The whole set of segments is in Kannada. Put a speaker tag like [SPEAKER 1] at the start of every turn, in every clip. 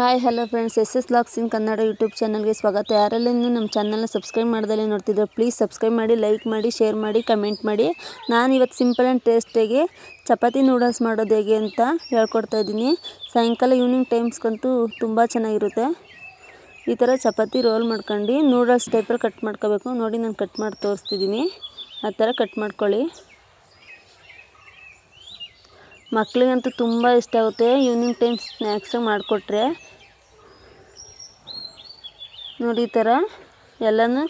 [SPEAKER 1] Hi hello friends, SS vlogs ಇನ್ ಕನ್ನಡ ಯೂಟ್ಯೂಬ್ ಚಾನಲ್ಗೆ ಸ್ವಾಗತ. ಯಾರೆಲ್ಲ ಇನ್ನೂ ನಮ್ಮ ಚಾನಲ್ನ ಸಬ್ಸ್ಕ್ರೈಬ್ ಮಾಡ್ದಲೇ ನೋಡ್ತಿದ್ರೆ ಪ್ಲೀಸ್ ಸಬ್ಸ್ಕ್ರೈಬ್ ಮಾಡಿ, ಲೈಕ್ ಮಾಡಿ, ಶೇರ್ ಮಾಡಿ, ಕಮೆಂಟ್ ಮಾಡಿ. ನಾನು ಇವತ್ತು ಸಿಂಪಲ್ ಆ್ಯಂಡ್ ಟೇಸ್ಟಿಯಾಗಿ ಚಪಾತಿ ನೂಡಲ್ಸ್ ಮಾಡೋದು ಹೇಗೆ ಅಂತ ಹೇಳ್ಕೊಡ್ತಾ ಇದ್ದೀನಿ. ಸಾಯಂಕಾಲ ಈವ್ನಿಂಗ್ ಟೈಮ್ಸ್ಗಂತೂ ತುಂಬ ಚೆನ್ನಾಗಿರುತ್ತೆ. ಈ ಥರ ಚಪಾತಿ ರೋಲ್ ಮಾಡ್ಕೊಂಡು ನೂಡಲ್ಸ್ ಟೈಪಲ್ಲಿ ಕಟ್ ಮಾಡ್ಕೋಬೇಕು. ನೋಡಿ, ನಾನು ಕಟ್ ಮಾಡಿ ತೋರಿಸ್ತಿದ್ದೀನಿ. ಆ ಥರ ಕಟ್ ಮಾಡ್ಕೊಳ್ಳಿ. ಮಕ್ಕಳಿಗಂತೂ ತುಂಬ ಇಷ್ಟ ಆಗುತ್ತೆ. ಈವ್ನಿಂಗ್ ಟೈಮ್ ಸ್ನ್ಯಾಕ್ಸಾಗಿ ಮಾಡಿಕೊಟ್ರೆ ನೋಡಿ, ಈ ಥರ ಎಲ್ಲನೂ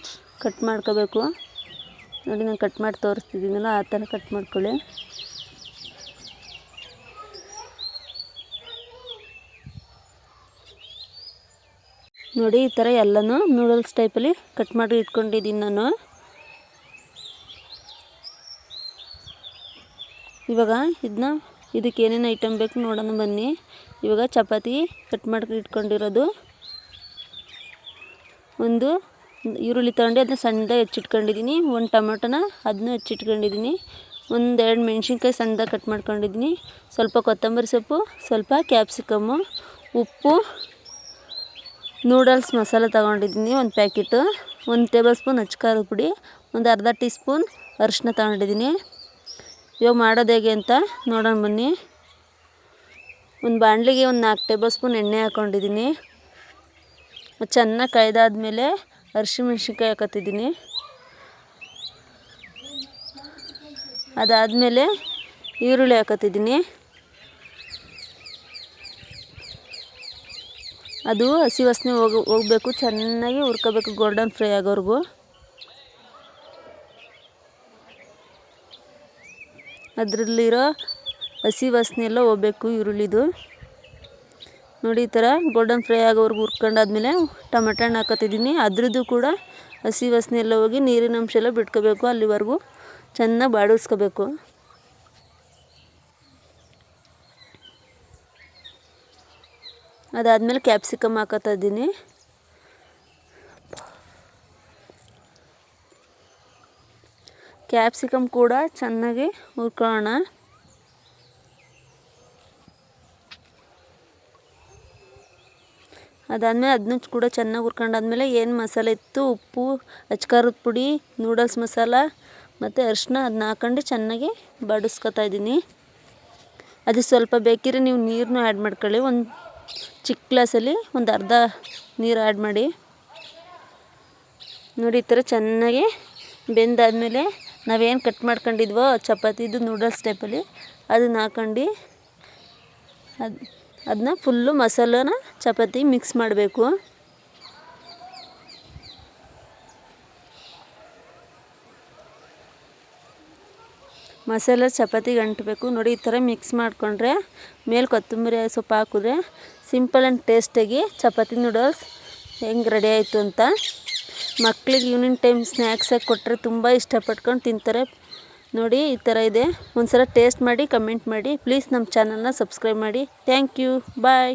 [SPEAKER 1] ಕಟ್ ಮಾಡ್ಕೋಬೇಕು. ನೋಡಿ, ನಾನು ಕಟ್ ಮಾಡಿ ತೋರಿಸ್ತಿದ್ದೀನಲ್ಲ, ಆ ಥರ ಕಟ್ ಮಾಡ್ಕೊಳ್ಳಿ. ನೋಡಿ, ಈ ಥರ ಎಲ್ಲನೂ ನೂಡಲ್ಸ್ ಟೈಪಲ್ಲಿ ಕಟ್ ಮಾಡಿ ಇಟ್ಕೊಂಡಿದ್ದೀನಿ ನಾನು. ಇವಾಗ ಇದಕ್ಕೆ ಏನೇನು ಐಟಮ್ ಬೇಕು ನೋಡೋಣ ಬನ್ನಿ. ಇವಾಗ ಚಪಾತಿ ಕಟ್ ಮಾಡಿ ಇಟ್ಕೊಂಡಿರೋದು, ಒಂದು ಈರುಳ್ಳಿ ತೊಗೊಂಡು ಅದನ್ನ ಸಣ್ಣದಾಗಿ ಹೆಚ್ಚಿಟ್ಕೊಂಡಿದ್ದೀನಿ. ಒಂದು ಟೊಮೊಟೊನ ಅದನ್ನೂ ಹೆಚ್ಚಿಟ್ಕೊಂಡಿದ್ದೀನಿ. ಒಂದೆರಡು ಮೆಣಸಿನ್ಕಾಯಿ ಸಣ್ಣದಾಗಿ ಕಟ್ ಮಾಡ್ಕೊಂಡಿದ್ದೀನಿ. ಸ್ವಲ್ಪ ಕೊತ್ತಂಬರಿ ಸೊಪ್ಪು, ಸ್ವಲ್ಪ ಕ್ಯಾಪ್ಸಿಕಮ್ಮು, ಉಪ್ಪು, ನೂಡಲ್ಸ್ ಮಸಾಲ ತೊಗೊಂಡಿದ್ದೀನಿ ಒಂದು ಪ್ಯಾಕೆಟು, 1 ಟೇಬಲ್ ಸ್ಪೂನ್ ಅಚ್ಚಕಾರದ ಪುಡಿ, ಒಂದು ಅರ್ಧ ಟೀ ಸ್ಪೂನ್ ಅರಿಶಿನ ತೊಗೊಂಡಿದ್ದೀನಿ. ಇವಾಗ ಮಾಡೋದು ಹೇಗೆ ಅಂತ ನೋಡೋಣ ಬನ್ನಿ. ಒಂದು ಬಾಣಲಿಗೆ ಒಂದು 4 ಟೇಬಲ್ ಸ್ಪೂನ್ ಎಣ್ಣೆ ಹಾಕ್ಕೊಂಡಿದ್ದೀನಿ. ಚೆನ್ನಾಗಿ ಕಾಯ್ದಾದ್ಮೇಲೆ ಹಸಿಮೆಣ್ಸಿನ್ಕಾಯಿ ಹಾಕೋತಿದ್ದೀನಿ. ಅದಾದಮೇಲೆ ಈರುಳ್ಳಿ ಹಾಕೋತಿದ್ದೀನಿ. ಅದು ಹಸಿ ವಾಸನೆ ಹೋಗಬೇಕು, ಚೆನ್ನಾಗಿ ಹುರ್ಕೋಬೇಕು ಗೋಲ್ಡನ್ ಫ್ರೈ ಆಗೋವರೆಗೂ. ಅದರಲ್ಲಿರೋ ಹಸಿ ವಾಸನೆ ಎಲ್ಲ ಹೋಗ್ಬೇಕು ಈರುಳ್ಳಿದು. ನೋಡಿ, ಈ ಥರ ಗೋಲ್ಡನ್ ಫ್ರೈ ಆಗೋವರೆಗೂ ಹುರ್ಕೊಂಡಾದ್ಮೇಲೆ ಟೊಮೆಟೊ ಹಣ್ಣು ಹಾಕೋತಿದ್ದೀನಿ. ಅದ್ರದ್ದು ಕೂಡ ಹಸಿ ವಾಸನೆ ಎಲ್ಲ ಹೋಗಿ ನೀರಿನ ಅಂಶ ಎಲ್ಲ ಬಿಟ್ಕೋಬೇಕು. ಅಲ್ಲಿವರೆಗೂ ಚೆನ್ನಾಗಿ ಬಾಡಿಸ್ಕೋಬೇಕು. ಅದಾದಮೇಲೆ ಕ್ಯಾಪ್ಸಿಕಮ್ ಹಾಕೋತಾ ಇದ್ದೀನಿ. ಕ್ಯಾಪ್ಸಿಕಮ್ ಕೂಡ ಚೆನ್ನಾಗಿ ಹುರ್ಕೊಳ್ಳೋಣ. ಅದಾದಮೇಲೆ ಅದನ್ನೂ ಕೂಡ ಚೆನ್ನಾಗಿ ಹುರ್ಕೊಂಡಾದ್ಮೇಲೆ ಏನು ಮಸಾಲೆ ಇತ್ತು, ಉಪ್ಪು, ಅಚ್ಚಕಾರದ ಪುಡಿ, ನೂಡಲ್ಸ್ ಮಸಾಲ ಮತ್ತು ಅರಿಶಿನ, ಅದನ್ನ ಹಾಕೊಂಡು ಚೆನ್ನಾಗಿ ಬಾಡಿಸ್ಕೊತಾ ಇದ್ದೀನಿ. ಅದು ಸ್ವಲ್ಪ ಬೇಕಿದ್ರೆ ನೀವು ನೀರನ್ನೂ ಆ್ಯಡ್ ಮಾಡ್ಕೊಳ್ಳಿ. ಒಂದು ಚಿಕ್ಕ ಗ್ಲಾಸಲ್ಲಿ ಒಂದು ಅರ್ಧ ನೀರು ಆ್ಯಡ್ ಮಾಡಿ. ನೋಡಿ, ಈ ಥರ ಚೆನ್ನಾಗಿ ಬೆಂದಾದಮೇಲೆ ನಾವೇನು ಕಟ್ ಮಾಡ್ಕೊಂಡಿದ್ವೋ ಚಪಾತಿದು ನೂಡಲ್ಸ್ ಟೈಪಲ್ಲಿ ಅದನ್ನ ಹಾಕೊಂಡು ಅದನ್ನ ಫುಲ್ಲು ಮಸಾಲನ ಚಪಾತಿ ಮಿಕ್ಸ್ ಮಾಡಬೇಕು. ಮಸಾಲೆ ಚಪಾತಿಗೆ ಅಂಟಬೇಕು. ನೋಡಿ, ಈ ಥರ ಮಿಕ್ಸ್ ಮಾಡಿಕೊಂಡ್ರೆ ಮೇಲೆ ಕೊತ್ತಂಬರಿ ಸೊಪ್ಪು ಹಾಕಿದ್ರೆ ಸಿಂಪಲ್ ಆ್ಯಂಡ್ ಟೇಸ್ಟಾಗಿ ಚಪಾತಿ ನೂಡಲ್ಸ್ ಹೆಂಗೆ ರೆಡಿ ಆಯಿತು ಅಂತ. ಮಕ್ಕಳಿಗೆ ಈವ್ನಿಂಗ್ ಟೈಮ್ ಸ್ನ್ಯಾಕ್ಸಾಗಿ ಕೊಟ್ಟರೆ ತುಂಬ ಇಷ್ಟಪಟ್ಕೊಂಡು ತಿಂತಾರೆ. ನೋಡಿ, ಈ ಥರ ಇದೆ. ಒಂದು ಸಲ ಟೇಸ್ಟ್ ಮಾಡಿ ಕಮೆಂಟ್ ಮಾಡಿ. ಪ್ಲೀಸ್ ನಮ್ಮ ಚಾನಲ್ನ ಸಬ್ಸ್ಕ್ರೈಬ್ ಮಾಡಿ. Thank you. ಬಾಯ್.